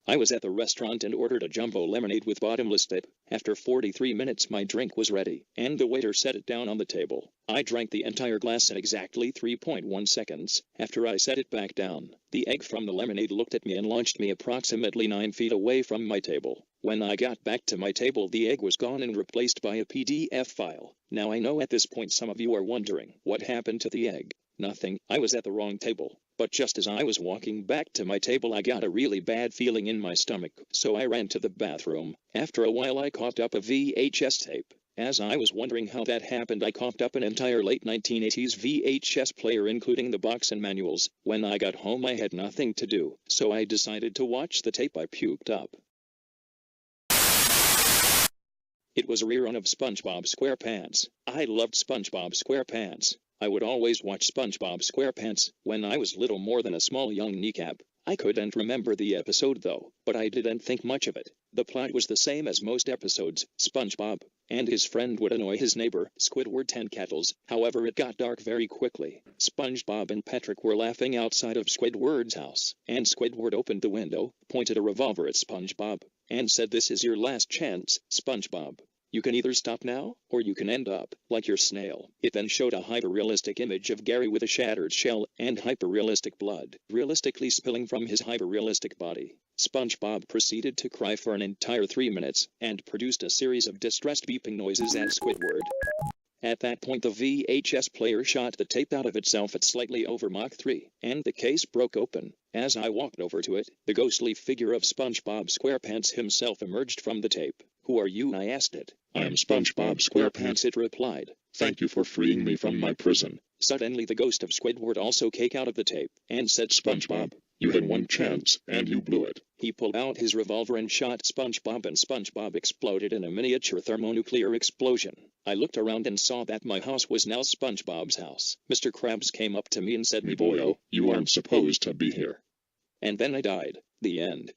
I was at the restaurant and ordered a jumbo lemonade with bottomless dip. After 43 minutes my drink was ready, and the waiter set it down on the table. I drank the entire glass in exactly 3.1 seconds. After I set it back down, the egg from the lemonade looked at me and launched me approximately 9 feet away from my table. When I got back to my table, the egg was gone and replaced by a PDF file. Now I know at this point some of you are wondering, what happened to the egg? Nothing, I was at the wrong table. But just as I was walking back to my table, I got a really bad feeling in my stomach, so I ran to the bathroom. After a while I coughed up a VHS tape. As I was wondering how that happened, I coughed up an entire late 1980s VHS player including the box and manuals. When I got home I had nothing to do, so I decided to watch the tape I puked up. It was a rerun of SpongeBob SquarePants. I loved SpongeBob SquarePants. I would always watch SpongeBob SquarePants when I was little, more than a small young kneecap. I couldn't remember the episode though, but I didn't think much of it. The plot was the same as most episodes. SpongeBob and his friend would annoy his neighbor, Squidward Tencattles. However, it got dark very quickly. SpongeBob and Patrick were laughing outside of Squidward's house, and Squidward opened the window, pointed a revolver at SpongeBob, and said, "This is your last chance, SpongeBob. You can either stop now, or you can end up like your snail." It then showed a hyper-realistic image of Gary with a shattered shell and hyper-realistic blood realistically spilling from his hyper-realistic body. SpongeBob proceeded to cry for an entire 3 minutes, and produced a series of distressed beeping noises at Squidward. At that point the VHS player shot the tape out of itself at slightly over Mach 3, and the case broke open. As I walked over to it, the ghostly figure of SpongeBob SquarePants himself emerged from the tape. "Who are you?" I asked it. "I'm SpongeBob SquarePants," it replied. "Thank you for freeing me from my prison." Suddenly the ghost of Squidward also came out of the tape, and said, "SpongeBob, you had one chance, and you blew it." He pulled out his revolver and shot SpongeBob, and SpongeBob exploded in a miniature thermonuclear explosion. I looked around and saw that my house was now SpongeBob's house. Mr. Krabs came up to me and said, "Me boyo, you aren't supposed to be here." And then I died. The end.